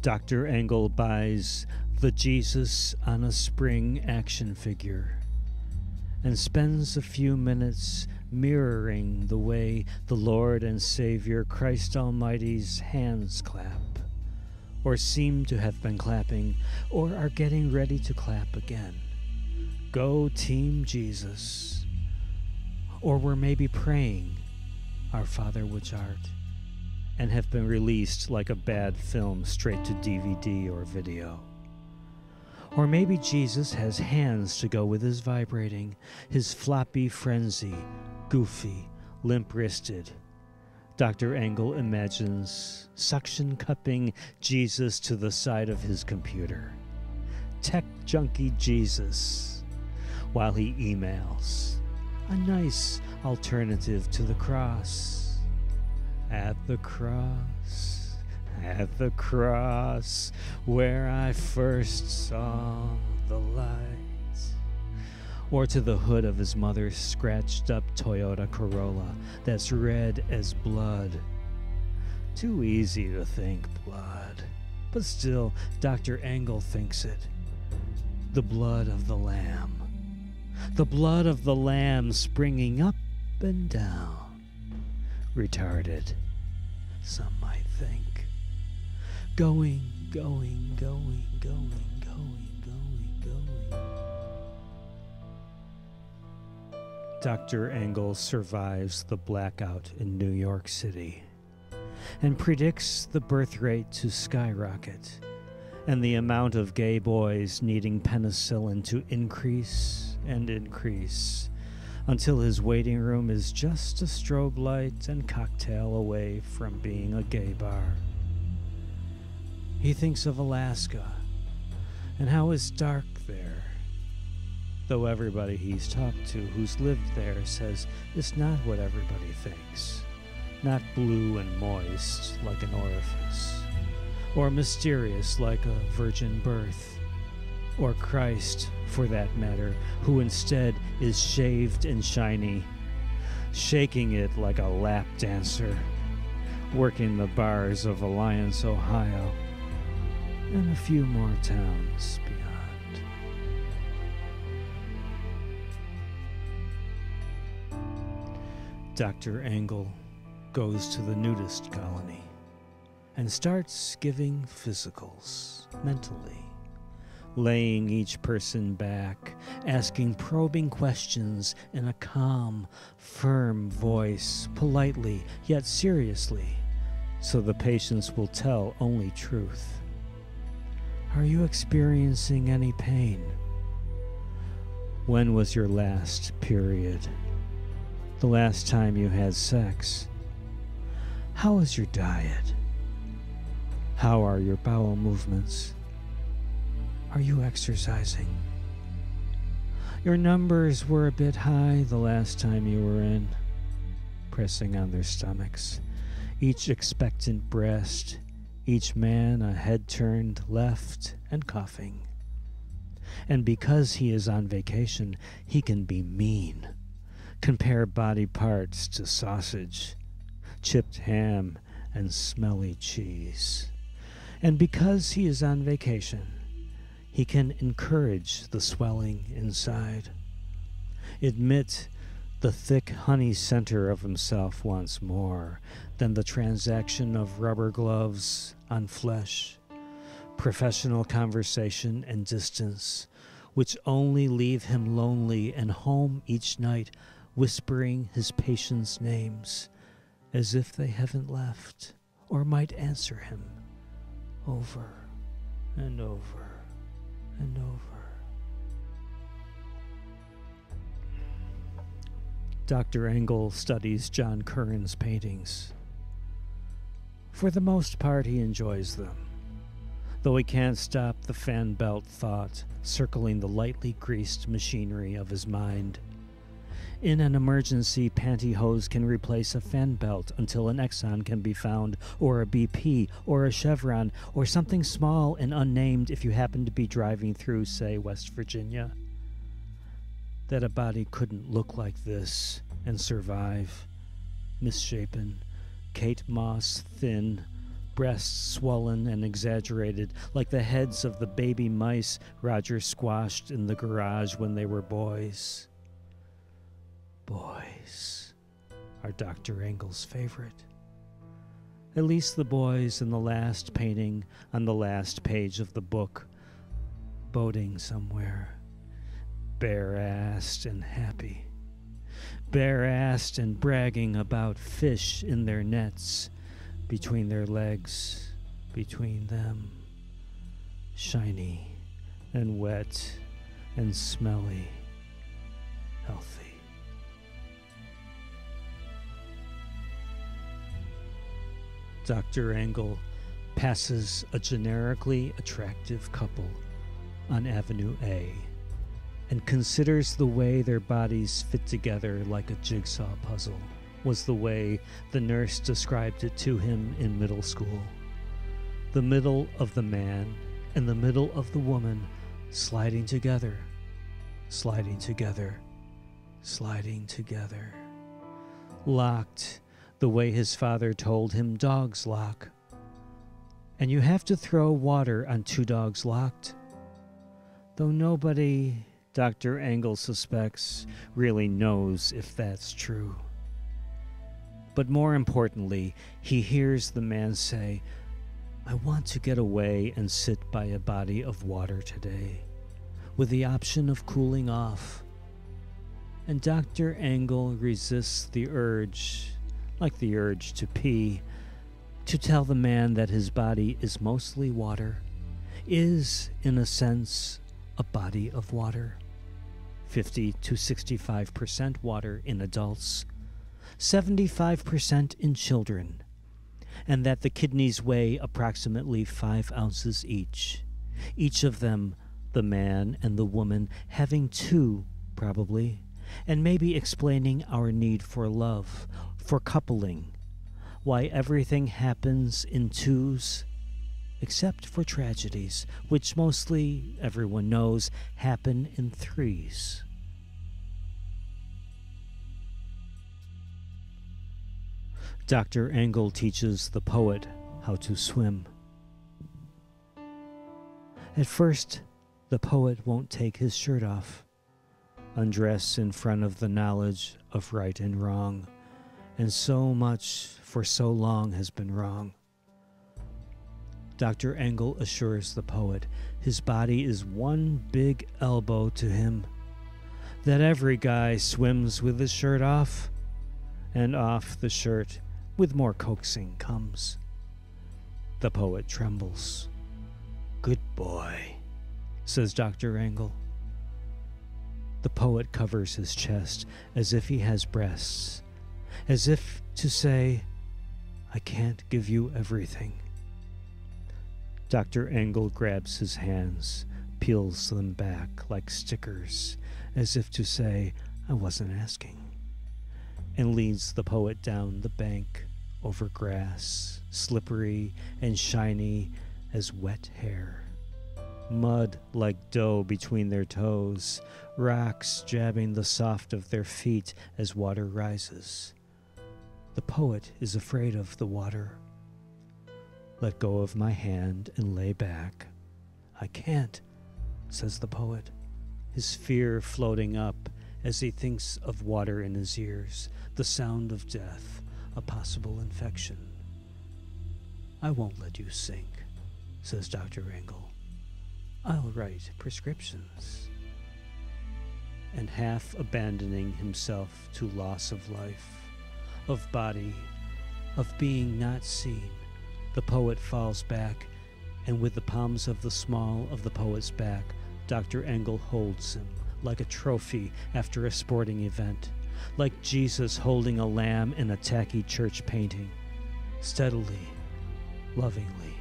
Dr. Engel buys the Jesus on a Spring action figure and spends a few minutes mirroring the way the Lord and Savior Christ Almighty's hands clap, or seem to have been clapping, or are getting ready to clap again. Go Team Jesus. Or we're maybe praying, Our Father which art, and have been released like a bad film straight to DVD or video. Or maybe Jesus has hands to go with his vibrating, his floppy frenzy, goofy, limp-wristed. Dr. Engel imagines suction cupping Jesus to the side of his computer. Tech junkie Jesus, while he emails. A nice alternative to the cross. At the cross, where I first saw the light. Or to the hood of his mother's scratched up Toyota Corolla that's red as blood. Too easy to think blood, but still Dr. Engel thinks it. The blood of the Lamb. The blood of the Lamb springing up and down. Retarded, some might think. Going. Dr. Engel survives the blackout in New York City and predicts the birth rate to skyrocket and the amount of gay boys needing penicillin to increase and increase until his waiting room is just a strobe light and cocktail away from being a gay bar. He thinks of Alaska and how it's dark there, though everybody he's talked to who's lived there says it's not what everybody thinks, not blue and moist like an orifice, or mysterious like a virgin birth, or Christ, for that matter, who instead is shaved and shiny, shaking it like a lap dancer, working the bars of Alliance, Ohio, and a few more towns beyond. Dr. Engel goes to the nudist colony and starts giving physicals mentally, laying each person back, asking probing questions in a calm, firm voice, politely yet seriously, so the patients will tell only truth. Are you experiencing any pain? When was your last period? The last time you had sex? How is your diet? How are your bowel movements? Are you exercising? Your numbers were a bit high the last time you were in. Pressing on their stomachs, each expectant breast, each man a head turned left and coughing. And because he is on vacation, he can be mean. Compare body parts to sausage, chipped ham, and smelly cheese. And because he is on vacation, he can encourage the swelling inside. Admit the thick honey center of himself once more than the transaction of rubber gloves on flesh, professional conversation and distance, which only leave him lonely and home each night, whispering his patients' names as if they haven't left or might answer him over and over and over. Dr. Engel studies John Curran's paintings. For the most part, he enjoys them, though he can't stop the fan belt thought circling the lightly greased machinery of his mind. In an emergency, pantyhose can replace a fan belt until an Exxon can be found, or a BP, or a Chevron, or something small and unnamed if you happen to be driving through, say, West Virginia. That a body couldn't look like this and survive. Misshapen, Kate Moss thin, breasts swollen and exaggerated, like the heads of the baby mice Roger squashed in the garage when they were boys. Boys are Dr. Engel's favorite. At least the boys in the last painting on the last page of the book, boating somewhere, bare-assed and happy, bare-assed and bragging about fish in their nets, between their legs, between them, shiny and wet and smelly, healthy. Dr. Engel passes a generically attractive couple on Avenue A and considers the way their bodies fit together like a jigsaw puzzle was the way the nurse described it to him in middle school. The middle of the man and the middle of the woman sliding together, sliding together, sliding together, locked the way his father told him dogs lock. And you have to throw water on two dogs locked. Though nobody, Dr. Engel suspects, really knows if that's true. But more importantly, he hears the man say, "I want to get away and sit by a body of water today, with the option of cooling off." And Dr. Engel resists the urge, like the urge to pee, to tell the man that his body is mostly water, is, in a sense, a body of water. 50 to 65% water in adults, 75% in children, and that the kidneys weigh approximately 5 ounces each of them, the man and the woman, having 2, probably, and maybe explaining our need for love, for coupling, why everything happens in 2s, except for tragedies, which mostly, everyone knows, happen in 3s. Dr. Engel teaches the poet how to swim. At first, the poet won't take his shirt off, undress in front of the knowledge of right and wrong, and so much for so long has been wrong. Dr. Engel assures the poet his body is one big elbow to him, that every guy swims with his shirt off, and off the shirt with more coaxing comes. The poet trembles. "Good boy," says Dr. Engel. The poet covers his chest as if he has breasts, as if to say, "I can't give you everything." Dr. Engel grabs his hands, peels them back like stickers, as if to say, "I wasn't asking," and leads the poet down the bank over grass, slippery and shiny as wet hair, mud like dough between their toes, rocks jabbing the soft of their feet as water rises. The poet is afraid of the water. "Let go of my hand and lay back." "I can't," says the poet, his fear floating up as he thinks of water in his ears, the sound of death, a possible infection. "I won't let you sink," says Dr. Engel. "I'll write prescriptions." And half abandoning himself to loss of life, of body, of being not seen, the poet falls back, and with the palms of the small of the poet's back, Dr. Engel holds him like a trophy after a sporting event, like Jesus holding a lamb in a tacky church painting, steadily, lovingly,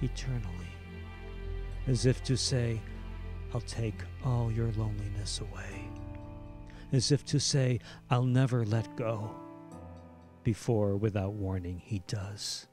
eternally, as if to say, "I'll take all your loneliness away," as if to say, "I'll never let go," before, without warning, he does.